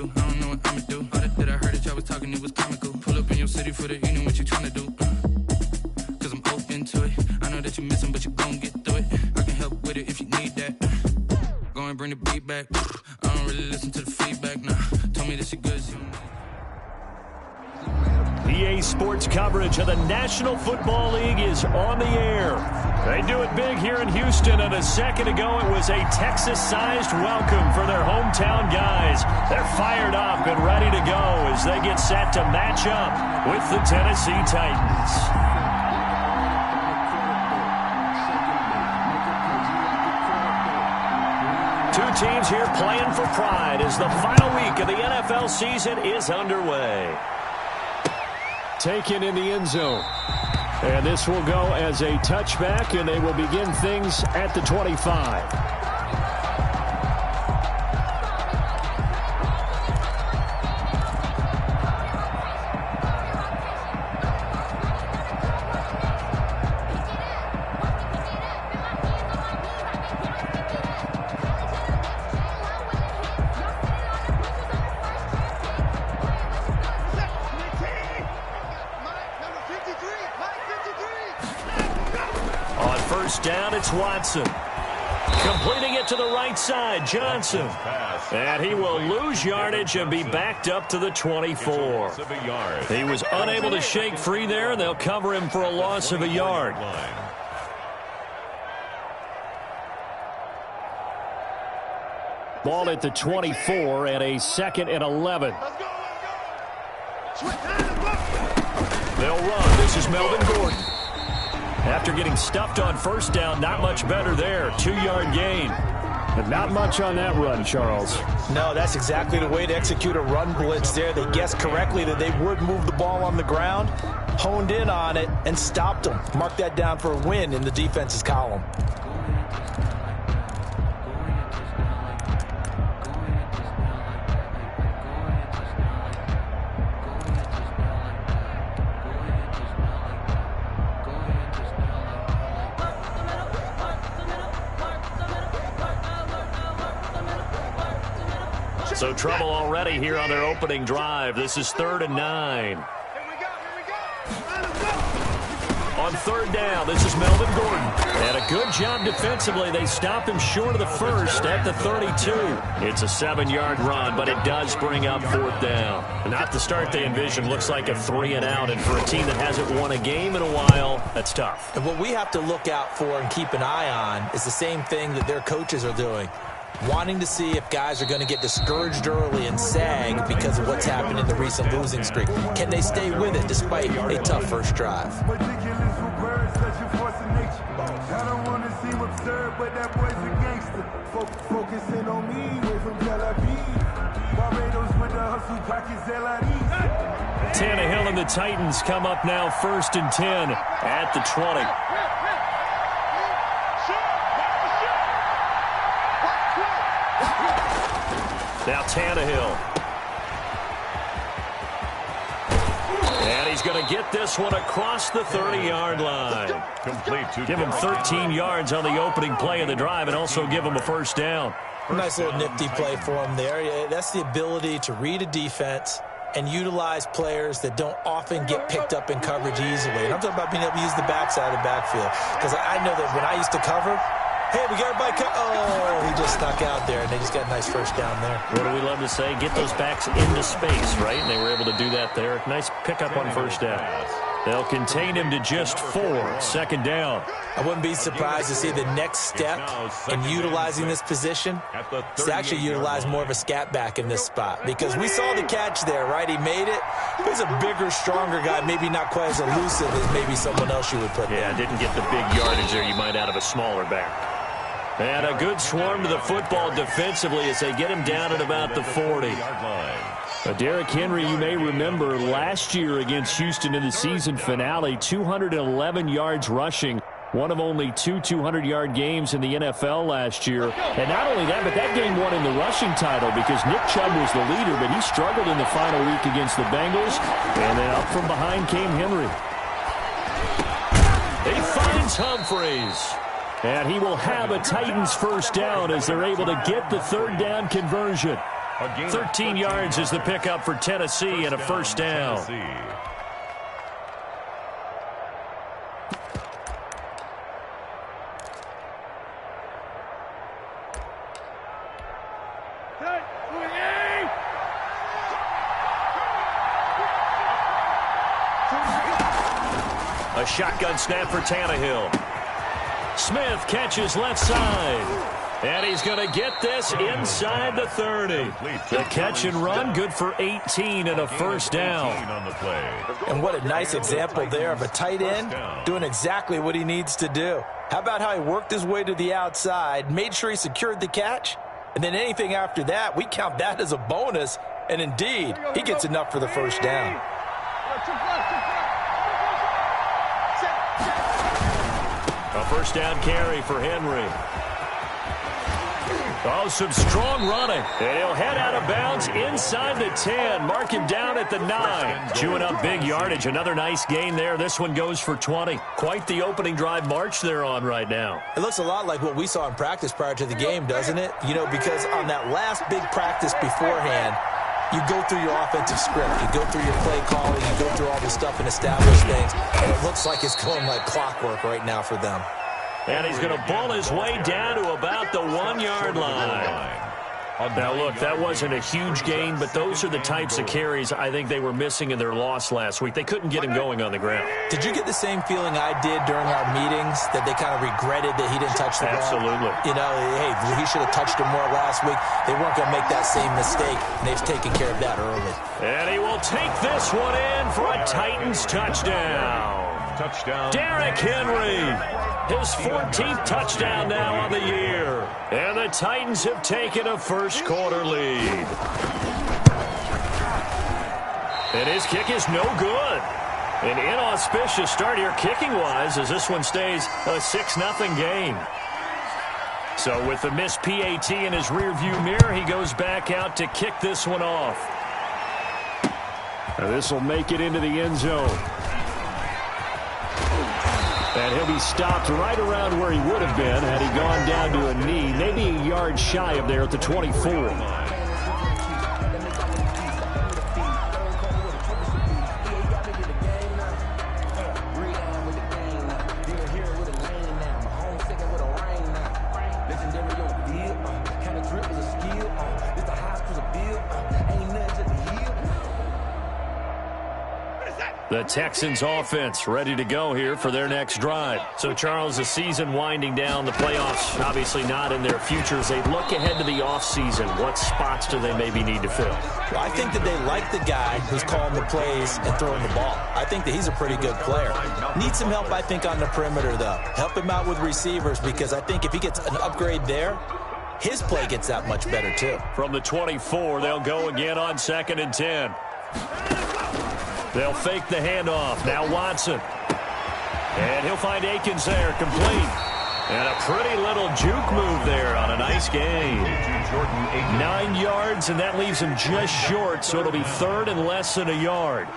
do. I don't know what I'ma do. All that I heard that y'all was talking, it was comical. Pull up in your city for the evening, what you tryna do? Cause I'm open to it. I know that you missing, but you gon' get through it. I can help with it if you need that. Go and bring the beat back. I don't really listen to the feedback, nah. Told me that she good, she EA Sports coverage of the National Football League is on the air. They do it big here in Houston, and a second ago it was a Texas-sized welcome for their hometown guys. They're fired up and ready to go as they get set to match up with the Tennessee Titans. Two teams here playing for pride as the final week of the NFL season is underway. Taken in the end zone. And this will go as a touchback, and they will begin things at the 25. Down, it's Watson. Completing it to the right side, Johnson. And he will lose yardage and be backed up to the 24. He was unable to shake free there, and they'll cover him for a loss of a yard. Ball at the 24 and a 2nd and 11. They'll run. This is Melvin Gordon. After getting stuffed on first down, not much better there. 2-yard gain. But not much on that run, Charles. No, that's exactly the way to execute a run blitz there. They guessed correctly that they would move the ball on the ground, honed in on it, and stopped them. Mark that down for a win in the defense's column. So trouble already here on their opening drive. This is 3rd and 9. On 3rd down, this is Melvin Gordon. And a good job defensively. They stop him short of the first at the 32. It's a 7-yard run, but it does bring up 4th down. Not the start they envisioned. Looks like a 3-and-out. And for a team that hasn't won a game in a while, that's tough. And what we have to look out for and keep an eye on is the same thing that their coaches are doing. Wanting to see if guys are going to get discouraged early and sag because of what's happened in the recent losing streak. Can they stay with it despite a tough first drive? Tannehill and the Titans come up now 1st and 10 at the 20. Now Tannehill. And he's going to get this one across the 30-yard line. Give him 13 yards on the opening play of the drive and also give him a first down. Nice little nifty play for him there. That's the ability to read a defense and utilize players that don't often get picked up in coverage easily. And I'm talking about being able to use the backside of the backfield. Because I know that when I used to cover, hey, we got everybody oh, he just snuck out there, and they just got a nice first down there. What do we love to say? Get those backs into space, right? And they were able to do that there. Nice pickup on first down. They'll contain him to just 4. 2nd down. I wouldn't be surprised to see the next step in utilizing this position is to actually utilize more of a scat back in this spot. Because we saw the catch there, right? He made it. But he's a bigger, stronger guy, maybe not quite as elusive as maybe someone else you would put there. Yeah, didn't get the big yardage there you might out of a smaller back. And a good swarm to the football defensively as they get him down at about the 40. Derrick Henry, you may remember last year against Houston in the season finale, 211 yards rushing. One of only 2 200-yard games in the NFL last year. And not only that, but that game won him the rushing title because Nick Chubb was the leader, but he struggled in the final week against the Bengals. And then up from behind came Henry. He finds Humphreys. And he will have a Titans first down as they're able to get the 3rd down conversion. 13 yards is the pickup for Tennessee and a first down. A shotgun snap for Tannehill. Smith catches left side. And he's going to get this inside the 30. The catch and run, good for 18 and a first down. And what a nice example there of a tight end doing exactly what he needs to do. How about how he worked his way to the outside, made sure he secured the catch, and then anything after that, we count that as a bonus. And indeed, he gets enough for the first down. A first down carry for Henry. Oh, some strong running. And he'll head out of bounds inside the 10. Mark him down at the 9. Chewing up big yardage. Another nice gain there. This one goes for 20. Quite the opening drive march they're on right now. It looks a lot like what we saw in practice prior to the game, doesn't it? You know, because on that last big practice beforehand, you go through your offensive script. You go through your play calling. You go through all the stuff and establish things. And it looks like it's going like clockwork right now for them. And he's going to ball his way down to about the 1-yard line. Now, look, that wasn't a huge gain, but those are the types of carries I think they were missing in their loss last week. They couldn't get him going on the ground. Did you get the same feeling I did during our meetings, that they kind of regretted that he didn't touch the ball? Absolutely. You know, hey, he should have touched him more last week. They weren't going to make that same mistake, and they've taken care of that early. And he will take this one in for a Titans touchdown. Derrick Henry. His 14th touchdown now on the year. And the Titans have taken a first-quarter lead. And his kick is no good. An inauspicious start here kicking-wise as this one stays a 6-0 game. So with the missed PAT in his rearview mirror, he goes back out to kick this one off. Now this will make it into the end zone. And he'll be stopped right around where he would have been had he gone down to a knee, maybe a yard shy of there at the 24. The Texans offense ready to go here for their next drive. So, Charles, the season winding down, the playoffs obviously not in their future. As they look ahead to the offseason, what spots do they maybe need to fill? Well, I think that they like the guy who's calling the plays and throwing the ball. I think that he's a pretty good player. Needs some help, I think, on the perimeter, though. Help him out with receivers, because I think if he gets an upgrade there, his play gets that much better, too. From the 24, they'll go again on 2nd and 10. They'll fake the handoff. Now Watson. And he'll find Akins there, complete. And a pretty little juke move there on a nice gain. 9 yards, and that leaves him just short, so it'll be 3rd and less than a yard.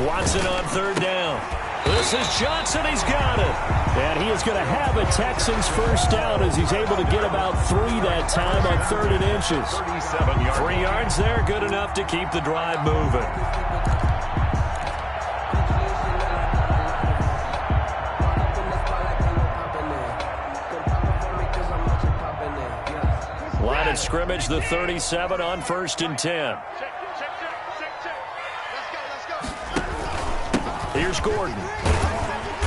Watson on 3rd down. This is Johnson. He's got it. And he is going to have a Texans first down as he's able to get about 3 that time on 3rd and inches. 3 yards there, good enough to keep the drive moving. Line of scrimmage, the 37 on 1st and 10. Here's Gordon.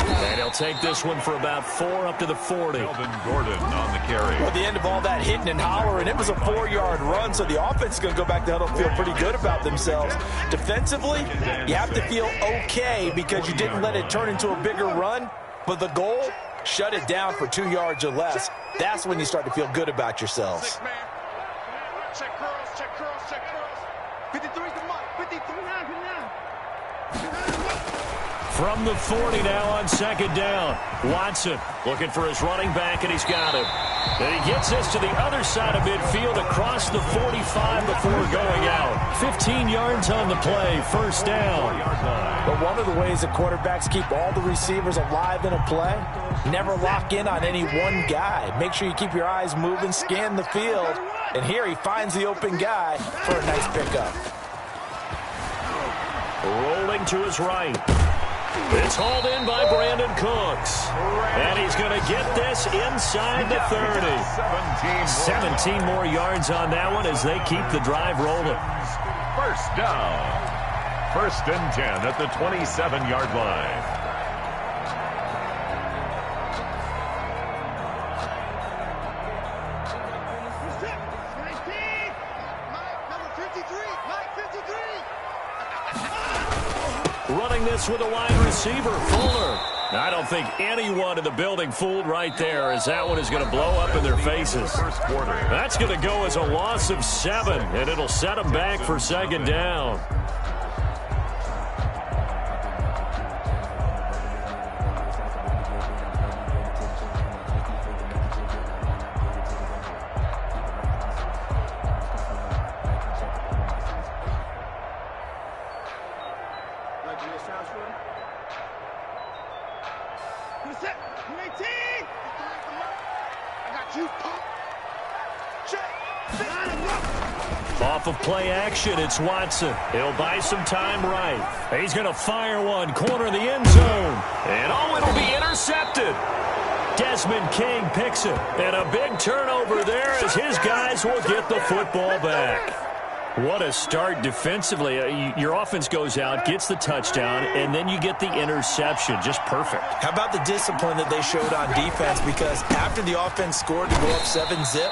And he'll take this one for about 4 up to the 40. Melvin Gordon on the carry. Well, at the end of all that hitting and hollering, it was a 4-yard run, so the offense is going to go back to huddle and feel pretty good about themselves. Defensively, you have to feel okay because you didn't let it turn into a bigger run, but the goal, shut it down for 2 yards or less. That's when you start to feel good about yourselves. Check curls, check curls, check curls. 53 to Mike, 53 now. From the 40 now on second down. Watson looking for his running back, and he's got him. And he gets this to the other side of midfield across the 45 before going out. 15 yards on the play, first down. But one of the ways that quarterbacks keep all the receivers alive in a play, never lock in on any one guy. Make sure you keep your eyes moving, scan the field. And here he finds the open guy for a nice pickup. Rolling to his right. It's hauled in by Brandon Cooks. And he's going to get this inside the 30. 17 more yards on that one as they keep the drive rolling. First down. 1st and 10 at the 27-yard line. Running this with a wide receiver, Fuller. I don't think anyone in the building fooled right there, as that one is going to blow up in their faces. That's going to go as a loss of 7, and it'll set them back for second down. Off of play action, it's Watson. He'll buy some time right. He's going to fire one, corner of the end zone. And it'll be intercepted. Desmond King picks it. And a big turnover there as his guys will get the football back. What a start defensively. Your offense goes out, gets the touchdown, and then you get the interception. Just perfect. How about the discipline that they showed on defense? Because after the offense scored to go up 7-zip,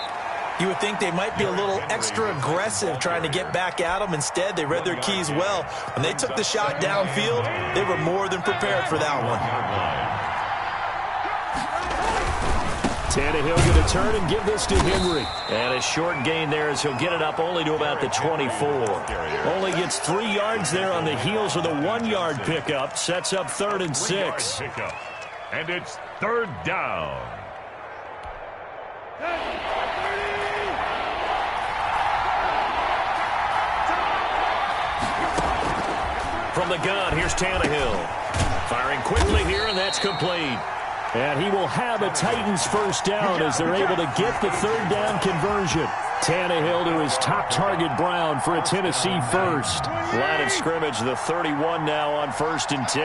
you would think they might be a little extra aggressive trying to get back at them. Instead, they read their keys well. When they took the shot downfield, they were more than prepared for that one. Tannehill going to turn and give this to Henry. And a short gain there as he'll get it up only to about the 24. Only gets 3 yards there on the heels of the 1-yard pickup. Sets up 3rd and 6. And it's 3rd down. From the gun, here's Tannehill. Firing quickly here, and that's complete. And he will have a Titans first down as they're able to get the 3rd down conversion. Tannehill to his top target, Brown, for a Tennessee first. Line of scrimmage, the 31 now on 1st and 10.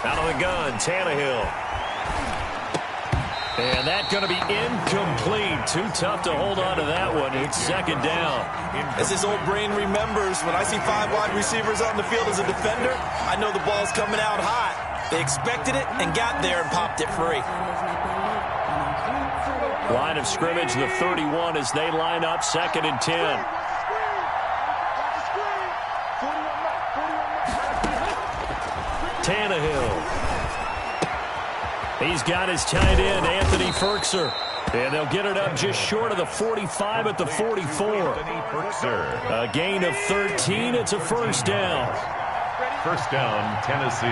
Out of the gun, Tannehill. And that's going to be incomplete. Too tough to hold on to that one. It's 2nd down. As his old brain remembers, when I see 5 wide receivers on the field as a defender, I know the ball's coming out hot. They expected it and got there and popped it free. Line of scrimmage, the 31 as they line up 2nd and 10. Tannehill. He's got his tight end, Anthony Ferkser. And they'll get it up just short of the 45 at the 44. A gain of 13. It's a first down. First down, Tennessee.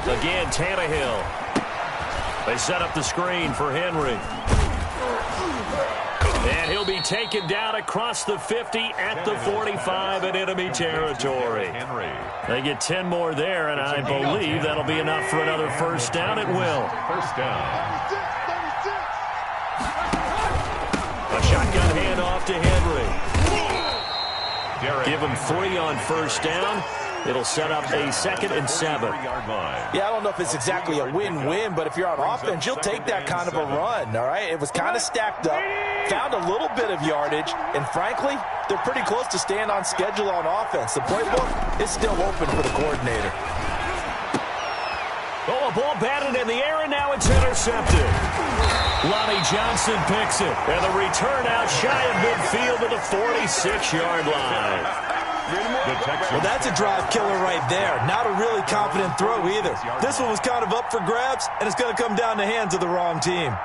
Again, Tannehill. They set up the screen for Henry. And he'll be taken down across the 50 at the 45 in enemy territory. They get 10 more there, and I believe that'll be enough for another first down. It will. First down. A shotgun handoff to Henry. Give him 3 on first down. It'll set up a 2nd and 7. Yeah, I don't know if it's exactly a win-win, but if you're on offense, you'll take that kind of a run, all right? It was kind of stacked up, found a little bit of yardage, and frankly, they're pretty close to staying on schedule on offense. The playbook is still open for the coordinator. Oh, a ball batted in the air, and now it's intercepted. Lonnie Johnson picks it, and the return out shy of midfield to the 46-yard line. Well, that's a drive killer right there. Not a really confident throw either. This one was kind of up for grabs, and it's going to come down the hands of the wrong team.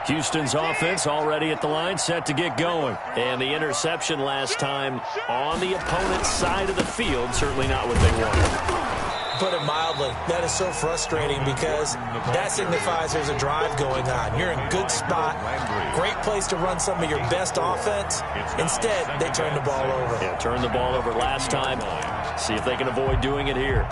Houston's offense already at the line, set to get going. And the interception last time on the opponent's side of the field, certainly not what they wanted. Put it mildly, that is so frustrating because that signifies there's a drive going on. You're in good spot, great place to run some of your best offense. Instead, they turn the ball over. Yeah, turned the ball over last time. See if they can avoid doing it here.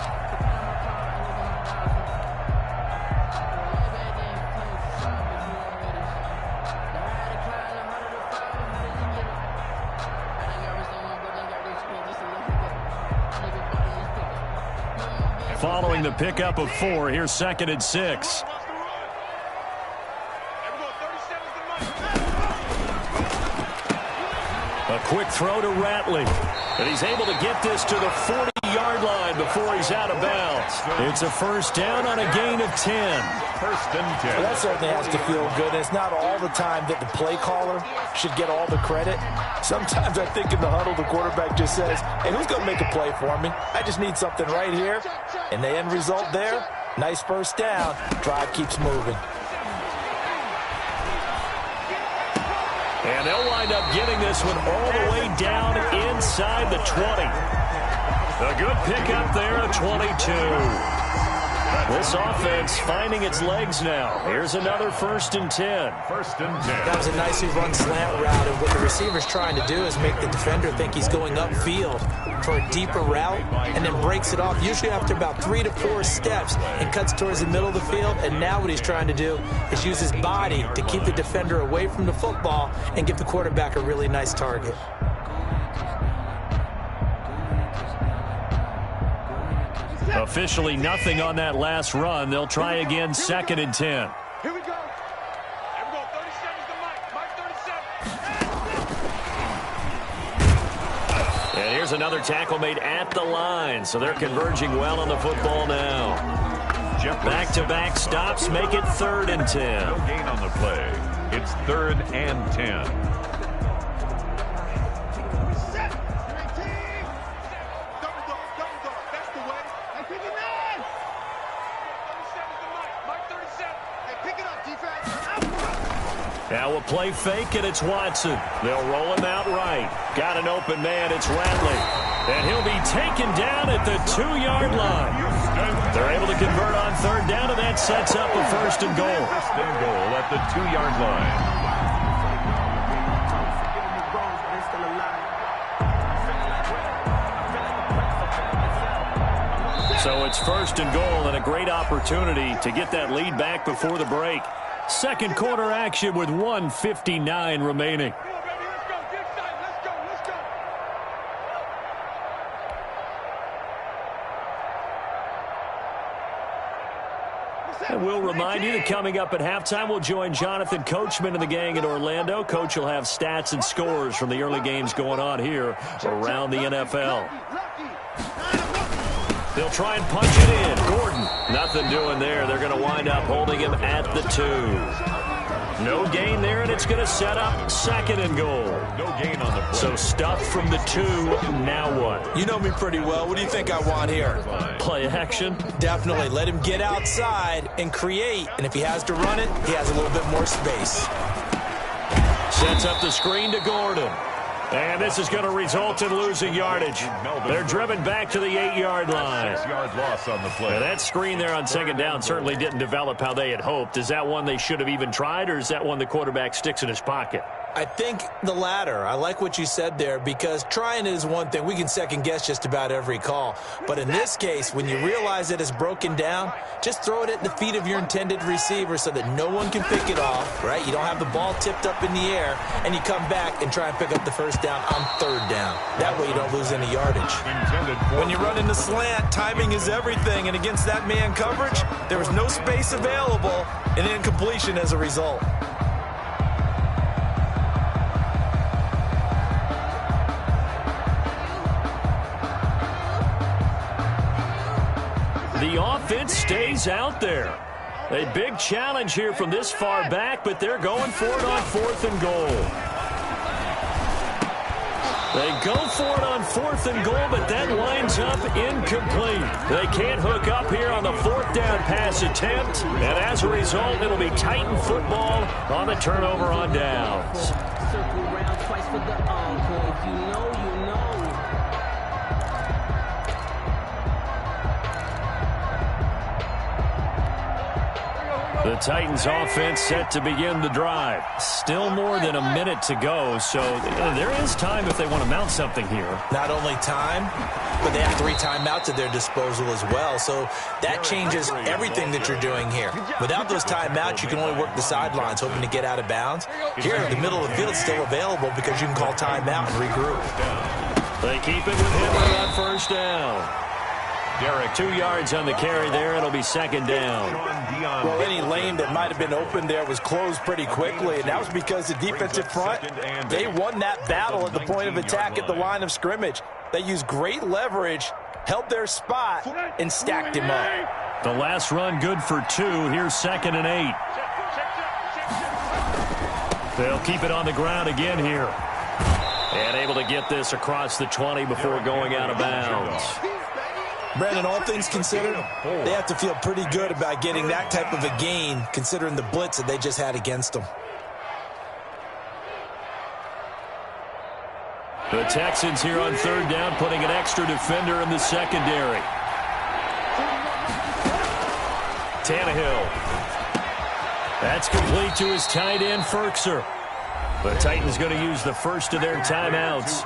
Following the pickup of 4, here's 2nd and 6. A quick throw to Ratley. And he's able to get this to the 40-yard line before he's out of bounds. It's a first down on a gain of 10. First and 10. Well, that certainly has to feel good. It's not all the time that the play caller should get all the credit. Sometimes I think in the huddle, the quarterback just says, hey, who's going to make a play for me? I just need something right here. And the end result there, nice first down. Drive keeps moving. And they'll wind up getting this one all the way down inside the 20. A good pickup there, a 22. This offense finding its legs now. Here's another 1st and 10. First and 10. That was a nicely run slant route, and what the receiver's trying to do is make the defender think he's going upfield for a deeper route, and then breaks it off, usually after about 3 to 4 steps, and cuts towards the middle of the field. And now what he's trying to do is use his body to keep the defender away from the football and give the quarterback a really nice target. Officially nothing on that last run. They'll try again, 2nd and 10. Here we go. 37's the Mike 37. And here's another tackle made at the line, so they're converging well on the football now. Back-to-back stops make it 3rd and 10. No gain on the play. It's 3rd and 10. Now a play fake, and it's Watson. They'll roll him out right. Got an open man, it's Ratley. And he'll be taken down at the 2-yard line. They're able to convert on 3rd down, and that sets up a 1st and goal. 1st and goal at the 2-yard line. So it's 1st and goal, and a great opportunity to get that lead back before the break. Second quarter action with 1:59 remaining. And we'll remind you that coming up at halftime, we'll join Jonathan Coachman and the gang in Orlando. Coach will have stats and scores from the early games going on here around the NFL. They'll try and punch it in. Gordon, nothing doing there. They're going to wind up holding him at the 2. No gain there, and it's going to set up 2nd and goal. No gain on the play. So stuff from the 2. Now what? You know me pretty well. What do you think I want here? Play action? Definitely. Let him get outside and create. And if he has to run it, he has a little bit more space. Sets up the screen to Gordon. And this is going to result in losing yardage. They're driven back to the 8-yard line. 6-yard loss on the play. Now that screen there on 2nd down certainly didn't develop how they had hoped. Is that one they should have even tried, or is that one the quarterback sticks in his pocket? I think the latter. I like what you said there, because trying it is one thing. We can second-guess just about every call. But in this case, when you realize that it's broken down, just throw it at the feet of your intended receiver so that no one can pick it off, right? You don't have the ball tipped up in the air, and you come back and try and pick up the 1st down on 3rd down. That way you don't lose any yardage. When you run in the slant, timing is everything, and against that man coverage, there was no space available, and incompletion as a result. The offense stays out there. A big challenge here from this far back, but they're going for it on 4th and goal. They go for it on 4th and goal, but that winds up incomplete. They can't hook up here on the 4th down pass attempt, and as a result, it'll be Titan football on the turnover on downs. Circle around twice for the encore. If you know, you know. The Titans offense set to begin the drive. Still more than a minute to go, so there is time if they want to mount something here. Not only time, but they have 3 timeouts at their disposal as well, so that changes everything that you're doing here. Without those timeouts, you can only work the sidelines, hoping to get out of bounds. Here, the middle of the field is still available because you can call timeout and regroup. They keep it with Henry on 1st down. Derek, 2 yards on the carry there. It'll be 2nd down. Well, any lane that might have been open there was closed pretty quickly, and that was because the defensive front, they won that battle at the point of attack at the line of scrimmage. They used great leverage, held their spot, and stacked him up. The last run good for 2. Here's 2nd and 8. They'll keep it on the ground again here. And able to get this across the 20 before going out of bounds. Brandon, all things considered, they have to feel pretty good about getting that type of a gain, considering the blitz that they just had against them. The Texans here on 3rd down, putting an extra defender in the secondary. Tannehill. That's complete to his tight end, Ferkser. The Titans going to use the first of their timeouts,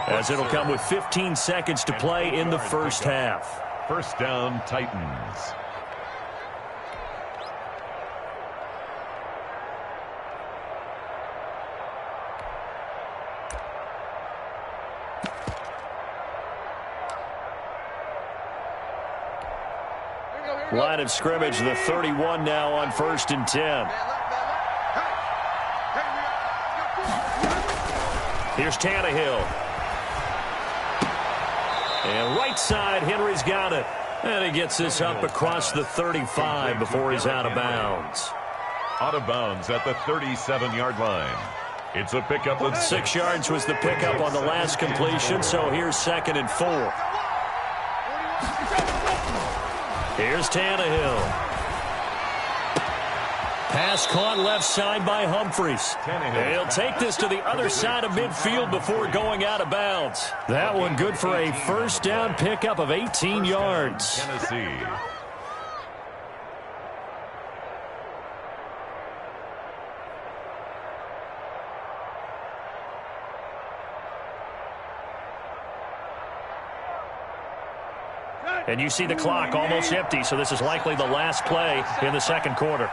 as it'll come with 15 seconds to play in the first half. 1st down, Titans. Line of scrimmage, the 31 now on 1st and 10. Here's Tannehill. And right side, Henry's got it. And he gets this up across the 35 before he's out of bounds. Out of bounds at the 37-yard line. It's a pickup of 6 yards was the pickup on the last completion, so here's 2nd and 4. Here's Tannehill. Pass caught left side by Humphries. He'll take this to the other side of midfield before going out of bounds. That one good for a 1st down pickup of 18 yards. Tennessee. And you see the clock almost empty, so this is likely the last play in the 2nd quarter.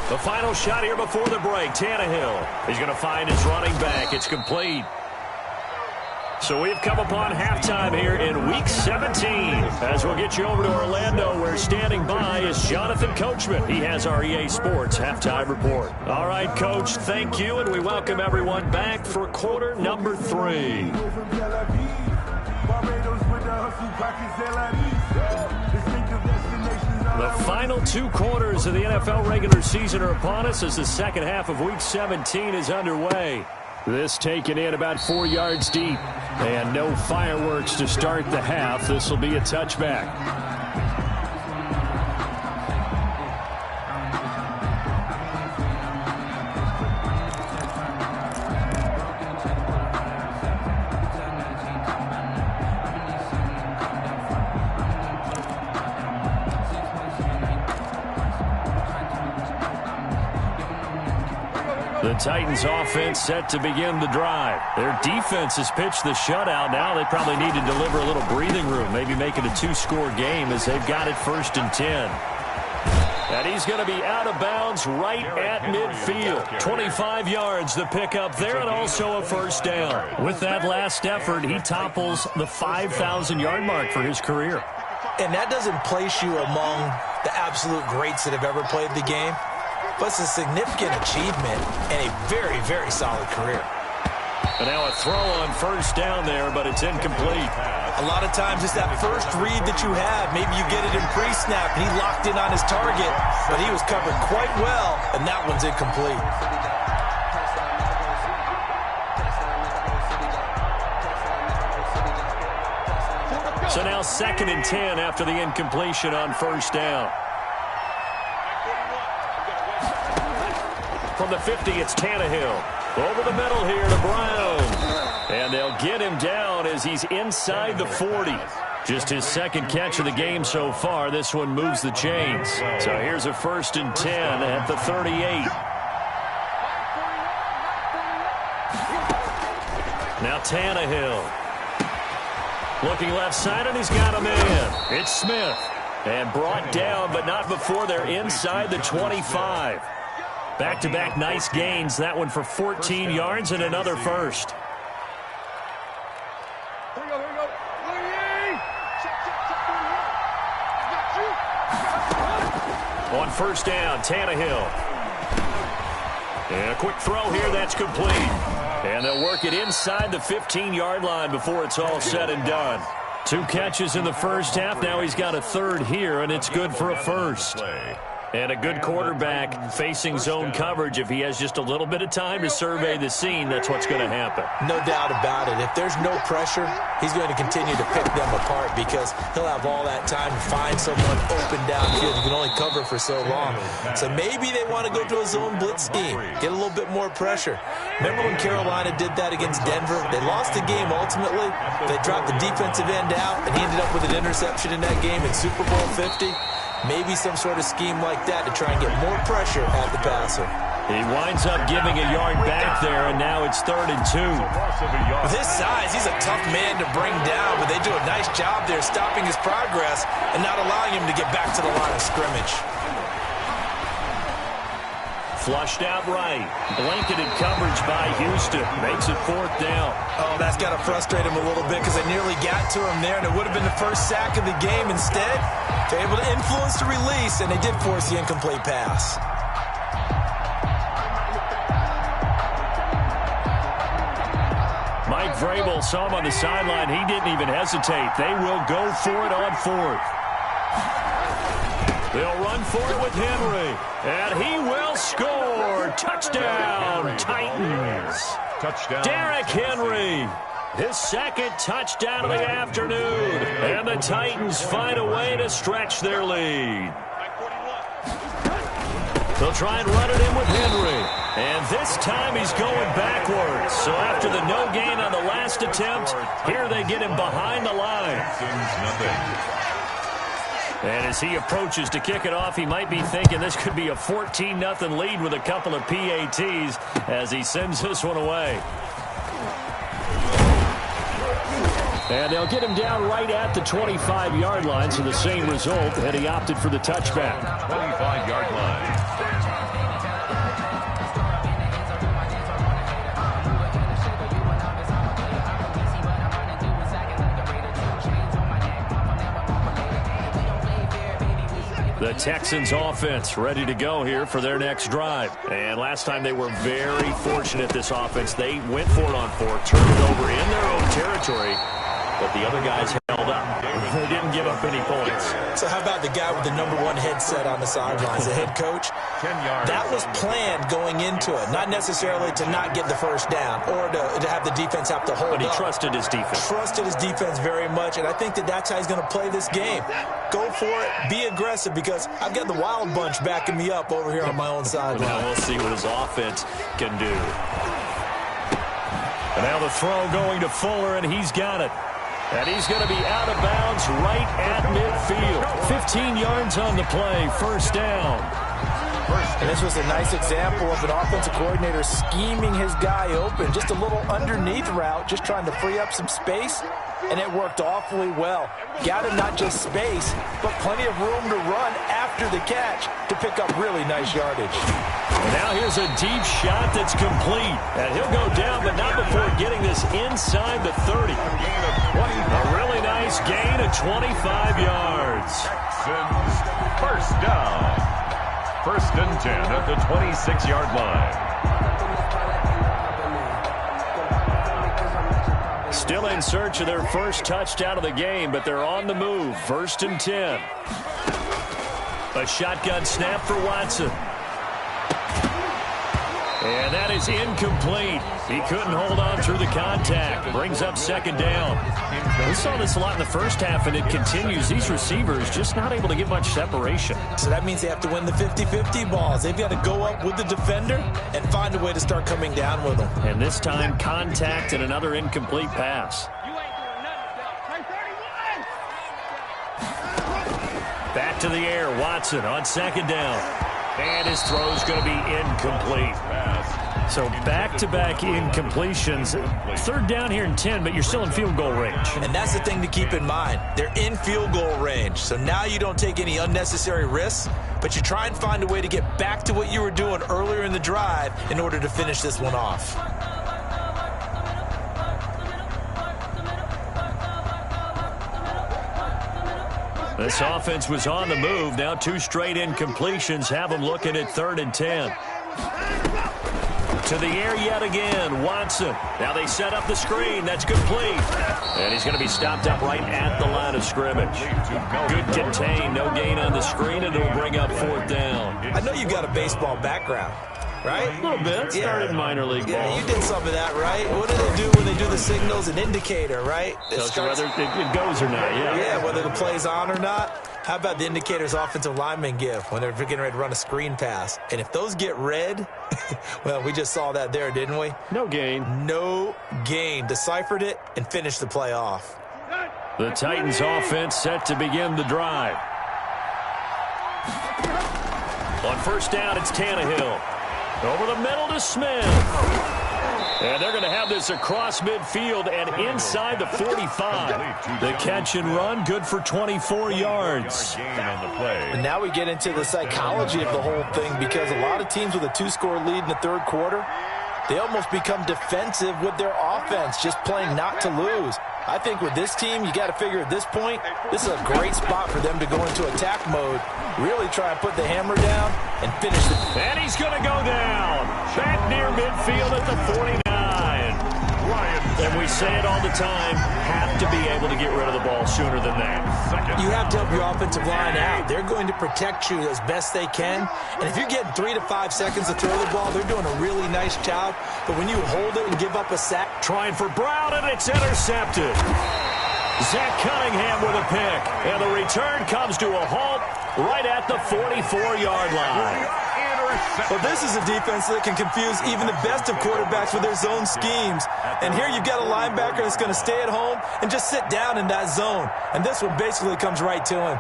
The final shot here before the break. Tannehill. He's going to find his running back. It's complete. So we've come upon halftime here in Week 17. As we'll get you over to Orlando, where standing by is Jonathan Coachman. He has our EA Sports Halftime Report. All right, Coach, thank you, and we welcome everyone back for quarter number 3. The final 2 quarters of the NFL regular season are upon us as the second half of Week 17 is underway. This taken in about 4 yards deep. And no fireworks to start the half. This will be a touchback. The Titans offense set to begin the drive. Their defense has pitched the shutout. Now they probably need to deliver a little breathing room, maybe make it a 2-score game as they've got it 1st and 10. And he's going to be out of bounds right at midfield. 25 yards the pickup there, and also a 1st down. With that last effort, he topples the 5,000-yard mark for his career. And that doesn't place you among the absolute greats that have ever played the game. But it's a significant achievement and a very, very solid career. And now a throw on first down there, but it's incomplete. A lot of times it's that first read that you have. Maybe you get it in pre-snap, and he locked in on his target, but he was covered quite well, and that one's incomplete. So now 2nd and 10 after the incompletion on first down. From the 50, it's Tannehill. Over the middle here to Brown. And they'll get him down as he's inside the 40. Just his 2nd catch of the game so far. This one moves the chains. So here's a 1st and 10 at the 38. Now Tannehill. Looking left side, and he's got a man. It's Smith. And brought down, but not before they're inside the 25. Back-to-back nice gains. That one for 14 yards and another first. Here we go. On first down, Tannehill. And a quick throw here, that's complete. And they'll work it inside the 15-yard line before it's all said and done. 2 catches in the first half. Now he's got a 3rd here, and it's good for a first. And a good quarterback facing zone coverage. If he has just a little bit of time to survey the scene, that's what's going to happen. No doubt about it. If there's no pressure, he's going to continue to pick them apart because he'll have all that time to find someone open downfield. He can only cover for so long. So maybe they want to go to a zone blitz scheme, get a little bit more pressure. Remember when Carolina did that against Denver? They lost the game ultimately. They dropped the defensive end out, and he ended up with an interception in that game in Super Bowl 50. Maybe some sort of scheme like that to try and get more pressure at the passer. He winds up giving a yard back there, and now it's 3rd and 2. With his size, he's a tough man to bring down, but they do a nice job there stopping his progress and not allowing him to get back to the line of scrimmage. Flushed out right. Blanketed coverage by Houston. Makes it 4th down. Oh, that's got to frustrate him a little bit because they nearly got to him there, and it would have been the first sack of the game. Instead, they're able to influence the release, and they did force the incomplete pass. Mike Vrabel saw him on the sideline. He didn't even hesitate. They will go for it on 4th. They'll run for it with Henry. And he will score. Touchdown, Titans. Touchdown. Derrick Henry. His 2nd touchdown of the afternoon. And the Titans find a way to stretch their lead. They'll try and run it in with Henry. And this time he's going backwards. So after the no gain on the last attempt, here they get him behind the line. And as he approaches to kick it off, he might be thinking this could be a 14-0 lead with a couple of PATs as he sends this one away. And they'll get him down right at the 25-yard line, so the same result, and he opted for the touchback. 25-yard line. The Texans offense ready to go here for their next drive. And last time they were very fortunate, this offense. They went for it on 4th, turned it over in their own territory, but the other guys held up. They didn't give up any points. So how about the guy with the #1 headset on the sidelines, the head coach? That was planned going into it, not necessarily to not get the first down or to have the defense have to hold up. But he trusted his defense. Trusted his defense very much, and I think that's how he's going to play this game. Go for it, be aggressive, because I've got the wild bunch backing me up over here on my own sideline. Now we'll see what his offense can do. And now the throw going to Fuller, and he's got it. And he's going to be out of bounds right at midfield. 15 yards on the play, first down. And this was a nice example of an offensive coordinator scheming his guy open. Just a little underneath route, just trying to free up some space, and it worked awfully well. Got him not just space, but plenty of room to run after the catch to pick up really nice yardage. And now here's a deep shot that's complete. And he'll go down, but not before getting this inside the 30. A really nice gain of 25 yards. Texans first down. 1st and 10 at the 26-yard line. Still in search of their first touchdown of the game, but they're on the move. 1st and 10. A shotgun snap for Watson. And that is incomplete. He couldn't hold on through the contact. Brings up 2nd down. We saw this a lot in the first half, and it continues. These receivers just not able to get much separation. So that means they have to win the 50-50 balls. They've got to go up with the defender and find a way to start coming down with them. And this time, contact and another incomplete pass. Back to the air, Watson on 2nd down. And his throw is going to be incomplete. So back-to-back incompletions. 3rd down here and 10, but you're still in field goal range. And that's the thing to keep in mind. They're in field goal range. So now you don't take any unnecessary risks, but you try and find a way to get back to what you were doing earlier in the drive in order to finish this one off. This offense was on the move. Now 2 straight incompletions have them looking at 3rd and 10. To the air yet again, Watson. Now they set up the screen. That's complete. And he's going to be stopped up right at the line of scrimmage. Good contain. No gain on the screen, and it'll bring up 4th down. I know you've got a baseball background, right? A little bit. Started minor league ball. Yeah, you did some of that, right? What do they do when they do the signals? An indicator, right? Tells you whether it goes or not, yeah. Yeah, whether the play's on or not. How about the indicators offensive linemen give when they're getting ready to run a screen pass? And if those get red, well, we just saw that there, didn't we? No gain. No gain. Deciphered it and finished the play off. The Titans offense set to begin the drive. On 1st down, it's Tannehill. Over the middle to Smith. And they're going to have this across midfield and inside the 45. The catch and run, good for 24 yards. And now we get into the psychology of the whole thing, because a lot of teams with a 2-score lead in the 3rd quarter, they almost become defensive with their offense, just playing not to lose. I think with this team, you got to figure at this point, this is a great spot for them to go into attack mode, really try and put the hammer down and finish it. And he's going to go down. Back near midfield at the 49. And we say it all the time, have to be able to get rid of the ball sooner than that. You have to help your offensive line out. They're going to protect you as best they can. And if you're getting 3 to 5 seconds to throw the ball, they're doing a really nice job. But when you hold it and give up a sack. Trying for Brown, and it's intercepted. Zach Cunningham with a pick. And the return comes to a halt right at the 44-yard line. Well, this is a defense that can confuse even the best of quarterbacks with their zone schemes. And here you've got a linebacker that's going to stay at home and just sit down in that zone. And this one basically comes right to him.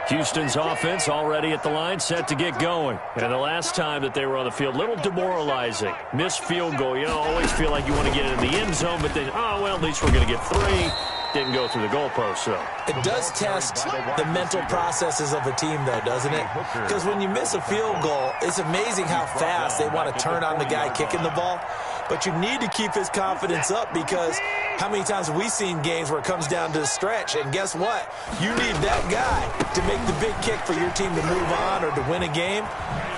Houston's offense already at the line, set to get going. And the last time that they were on the field, little demoralizing. Missed field goal. You know, always feel like you want to get in the end zone, but then, oh, well, at least we're going to get 3. Didn't go through the goalpost, though. It does test the mental processes of a team, though, doesn't it? Because when you miss a field goal, it's amazing how fast they want to turn on the guy kicking the ball. But you need to keep his confidence up, because how many times have we seen games where it comes down to a stretch? And guess what? You need that guy to make the big kick for your team to move on or to win a game.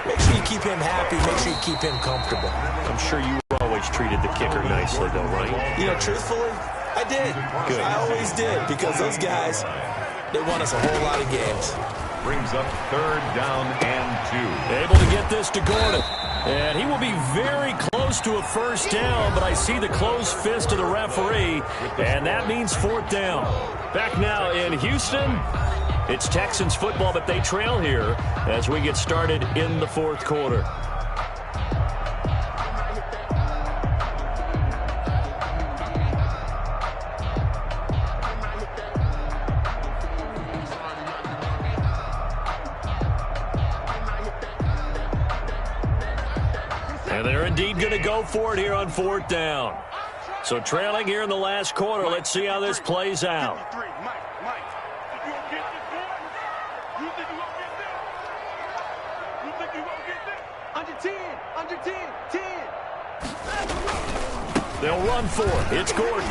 Make sure you keep him happy. Make sure you keep him comfortable. I'm sure you always treated the kicker nicely, though, right? You know, truthfully, I did. Good. I always did, because those guys, they won us a whole lot of games. Brings up 3rd down and 2. Able to get this to Gordon. And he will be very close to a 1st down, but I see the closed fist of the referee, and that means 4th down. Back now in Houston, it's Texans football, but they trail here as we get started in the 4th quarter. And they're indeed going to go for it here on 4th down. So trailing here in the last quarter. Let's see how this plays out. They'll run for it. It's Gordon.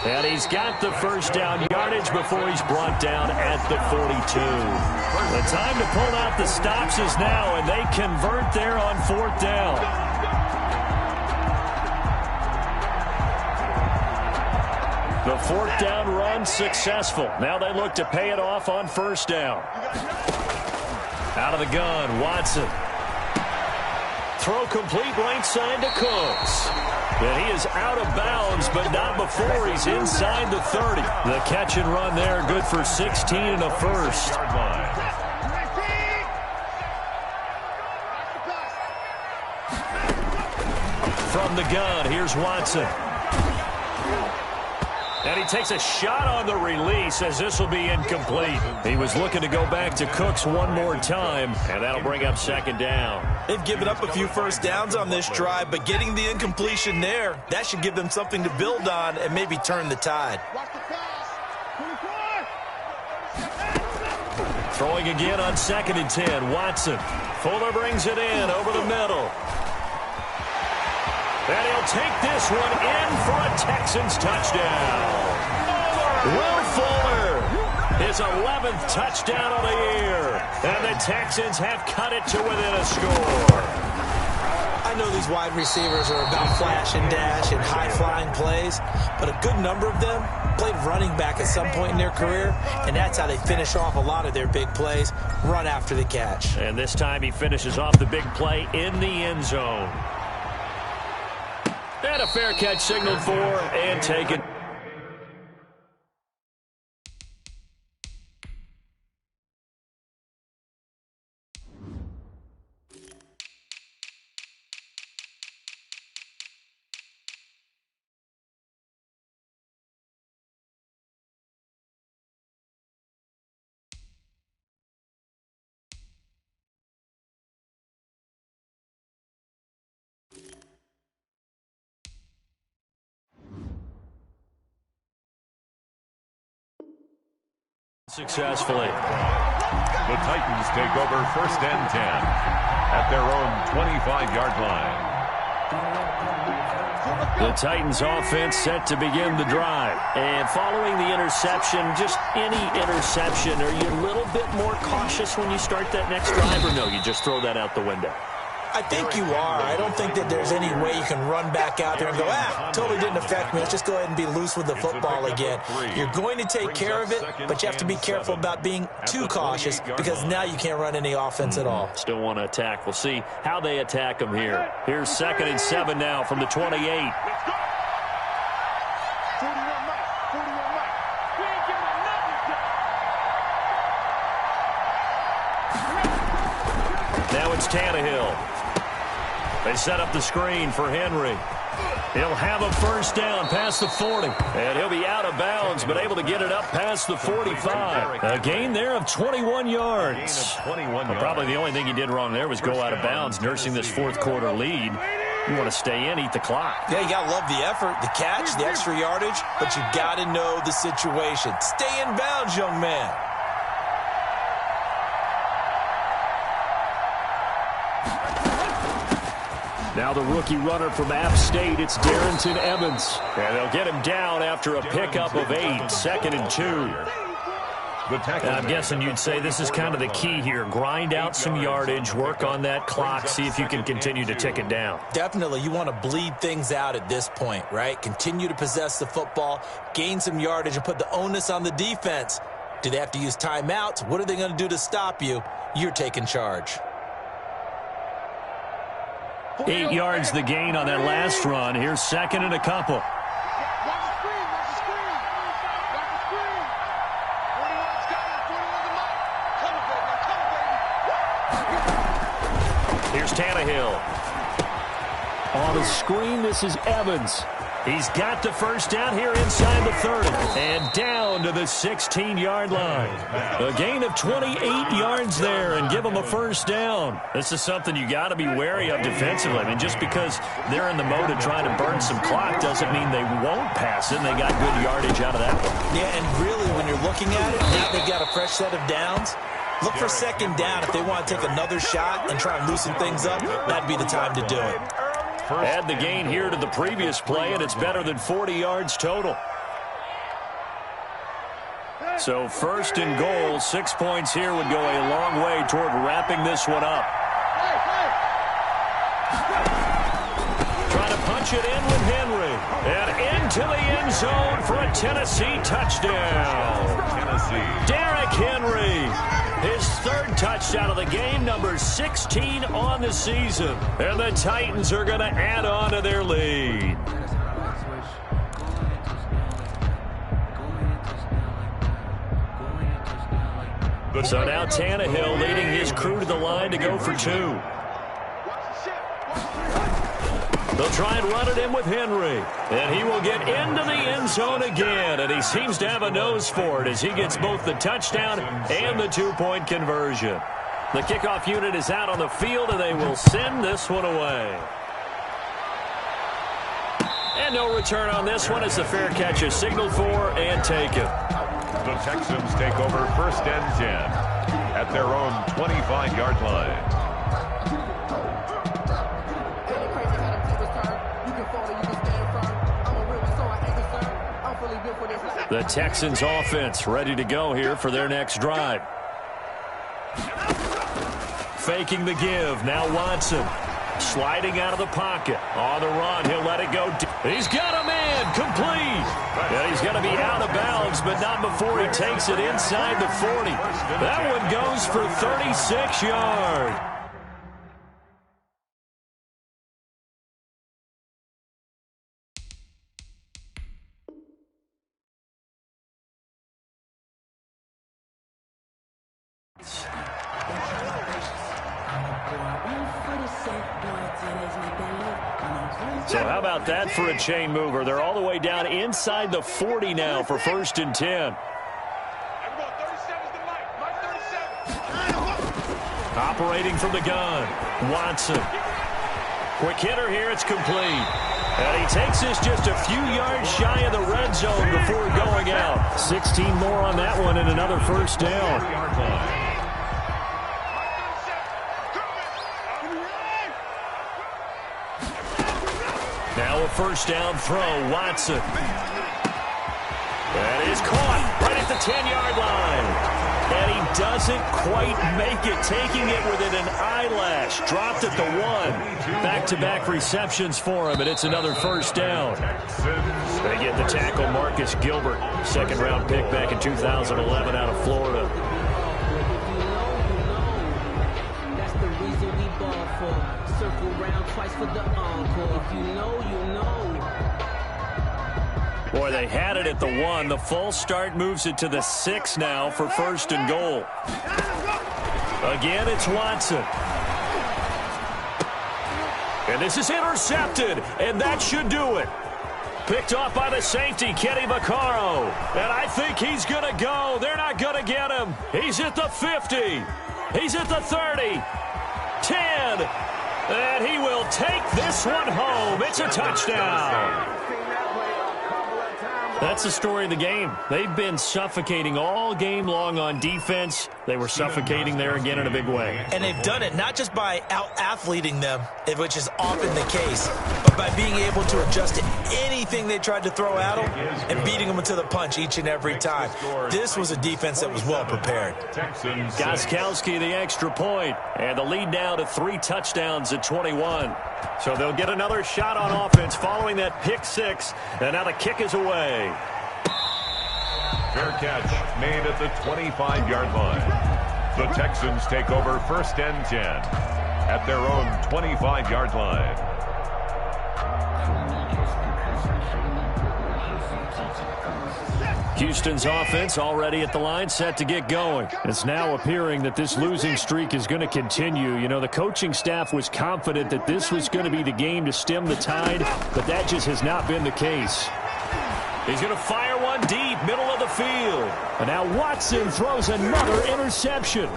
And he's got the 1st down yardage before he's brought down at the 42. The time to pull out the stops is now, and they convert there on 4th down. The fourth down run successful. Now they look to pay it off on first down. Out of the gun, Watson. Throw complete right side to Cooks. And he is out of bounds, but not before he's inside the 30. The catch and run there, good for 16 and a first. From the gun, here's Watson. And he takes a shot on the release as this will be incomplete. He was looking to go back to Cooks one more time, and that'll bring up second down. They've given up a few first downs on this drive, but getting the incompletion there, that should give them something to build on and maybe turn the tide. Throwing again on 2nd and 10, Watson. Fuller brings it in over the middle. And he'll take this one in for a Texans touchdown. Will Fuller, his 11th touchdown of the year. And the Texans have cut it to within a score. I know these wide receivers are about flash and dash and high-flying plays, but a good number of them played running back at some point in their career, and that's how they finish off a lot of their big plays, run after the catch. And this time he finishes off the big play in the end zone. And a fair catch signaled for and taken. Successfully. The Titans take over 1st and 10 at their own 25-yard line. The Titans offense set to begin the drive. And following the interception, just any interception, are you a little bit more cautious when you start that next drive, or no, you just throw that out the window? I think you are. I don't think that there's any way you can run back out there and go, totally didn't affect me. Let's just go ahead and be loose with the football again. You're going to take care of it, but you have to be careful about being too cautious because now you can't run any offense at all. Still want to attack. We'll see how they attack them here. Here's 2nd and 7 now from the 28. Now it's Tannehill. They set up the screen for Henry. He'll have a first down past the 40. And he'll be out of bounds, but able to get it up past the 45. A gain there of 21 yards. Probably the only thing he did wrong there was go out of bounds, nursing this fourth quarter lead. You want to stay in, eat the clock. Yeah, you got to love the effort, the catch, the extra yardage, but you got to know the situation. Stay in bounds, young man. Now the rookie runner from App State, it's Darrington Evans. And they'll get him down after a pickup of 8, 2nd and 2. I'm guessing you'd say this is kind of the key here. Grind out some yardage, work on that clock, see if you can continue to tick it down. Definitely. You want to bleed things out at this point, right? Continue to possess the football, gain some yardage, and put the onus on the defense. Do they have to use timeouts? What are they going to do to stop you? You're taking charge. 8 yards the gain on that last run. Here's 2nd and a couple. Here's Tannehill. On the screen, this is Evans. He's got the first down here inside the 30. And down to the 16-yard line. A gain of 28 yards there and give them a first down. This is something you got to be wary of defensively. I mean, just because they're in the mode of trying to burn some clock doesn't mean they won't pass it. And they got good yardage out of that one. Yeah, and really, when you're looking at it, now they've got a fresh set of downs. Look for 2nd down. If they want to take another shot and try and loosen things up, that'd be the time to do it. Add the gain here to the previous play, and it's better than 40 yards total. So 1st and goal, 6 points here would go a long way toward wrapping this one up. Trying to punch it in with Henry. And into the end zone for a Tennessee touchdown. Derrick Henry, his third touchdown of the game, number 16 on the season. And the Titans are going to add on to their lead. So now Tannehill leading his crew to the line to go for two. They'll try and run it in with Henry. And he will get into the end zone again. And he seems to have a nose for it as he gets both the touchdown and the two-point conversion. The kickoff unit is out on the field, and they will send this one away. And no return on this one as the fair catch is signaled for and taken. The Texans take over 1st and 10 at their own 25-yard line. The Texans offense ready to go here for their next drive. Faking the give. Now Watson sliding out of the pocket. On the run. He'll let it go. He's got a man. Complete. And he's going to be out of bounds, but not before he takes it inside the 40. That one goes for 36 yards. So how about that for a chain mover? They're all the way down inside the 40 now for 1st and 10. Operating from the gun. Watson. Quick hitter here. It's complete. And he takes this just a few yards shy of the red zone before going out. 16 more on that one and another first down. Now a first down throw. Watson. That is caught right at the 10-yard line. And he doesn't quite make it, taking it within an eyelash. Dropped at the 1. Back-to-back receptions for him, and it's another first down. They get the tackle, Marcus Gilbert. Second-round pick back in 2011 out of Florida. That's the reason we ball for. Circle round twice for the encore. If you know, you know. Boy, they had it at the 1. The false start moves it to the 6 now for 1st and goal. Again, it's Watson. And this is intercepted, and that should do it. Picked off by the safety, Kenny Vaccaro. And I think he's going to go. They're not going to get him. He's at the 50. He's at the 30. 10. And he will take this one home. It's a touchdown. That's the story of the game. They've been suffocating all game long on defense. They were suffocating there again in a big way. And they've done it not just by out-athleting them, which is often the case, but by being able to adjust to anything they tried to throw at them and beating them to the punch each and every time. This was a defense that was well prepared. Gostkowski the extra point, and the lead now to 3 touchdowns at 21. So they'll get another shot on offense following that pick 6, and now the kick is away. Fair catch made at the 25-yard line. The Texans take over 1st and 10 at their own 25-yard line. Houston's offense already at the line, set to get going. It's now appearing that this losing streak is going to continue. You know, the coaching staff was confident that this was going to be the game to stem the tide, but that just has not been the case. He's going to fire one deep, middle of the field. And now Watson throws another interception.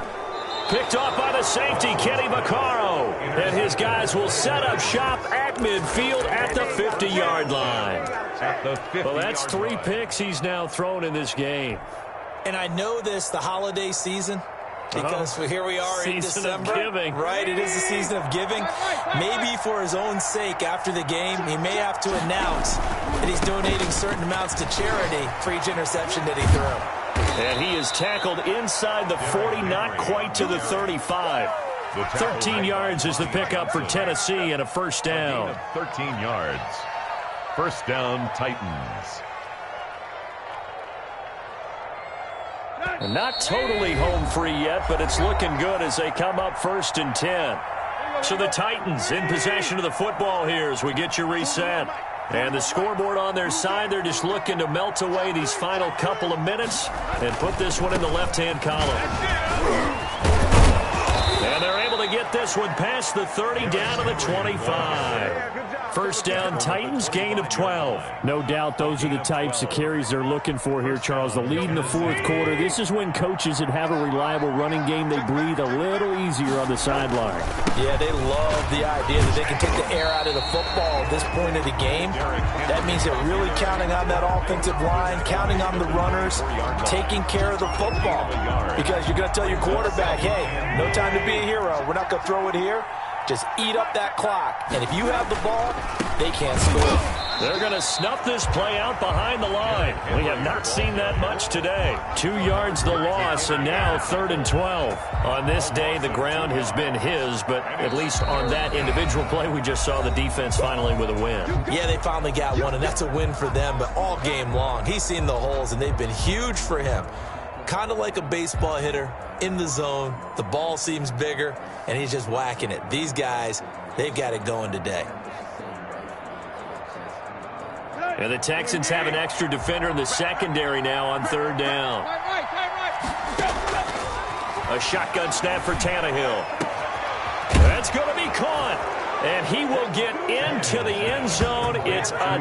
Picked off by the safety, Kenny Vaccaro. And his guys will set up shop at midfield at the 50-yard line. Well, that's 3 picks he's now thrown in this game. And I know this, the holiday season, because here we are in December. Season of giving. Right, it is the season of giving. Maybe for his own sake after the game, he may have to announce that he's donating certain amounts to charity for each interception that he threw. And he is tackled inside the 40, not quite to the 35. 13 yards is the pickup for Tennessee and a first down. 13 yards. first down Titans. And not totally home free yet, but it's looking good as they come up 1st and 10. So the Titans in possession of the football here as we get you reset. And the scoreboard on their side, they're just looking to melt away these final couple of minutes and put this one in the left-hand column. And they're able to get this one past the 30 down to the 25. First down, Titans, gain of 12. No doubt those are the types of carries they're looking for here, Charles. The lead in the fourth quarter. This is when coaches that have a reliable running game, they breathe a little easier on the sideline. Yeah, they love the idea that they can take the air out of the football at this point of the game. That means they're really counting on that offensive line, counting on the runners, taking care of the football. Because you're going to tell your quarterback, hey, no time to be a hero. We're not going to throw it here. Just eat up that clock. And if you have the ball, they can't score. They're going to snuff this play out behind the line. We have not seen that much today. 2 yards the loss, and now 3rd and 12. On this day, the ground has been his, but at least on that individual play, we just saw the defense finally with a win. Yeah, they finally got one, and that's a win for them, but all game long, he's seen the holes, and they've been huge for him. Kind of like a baseball hitter in the zone. The ball seems bigger, and he's just whacking it. These guys, they've got it going today. And the Texans have an extra defender in the secondary now on 3rd down. A shotgun snap for Tannehill. That's going to be caught. And he will get into the end zone. It's a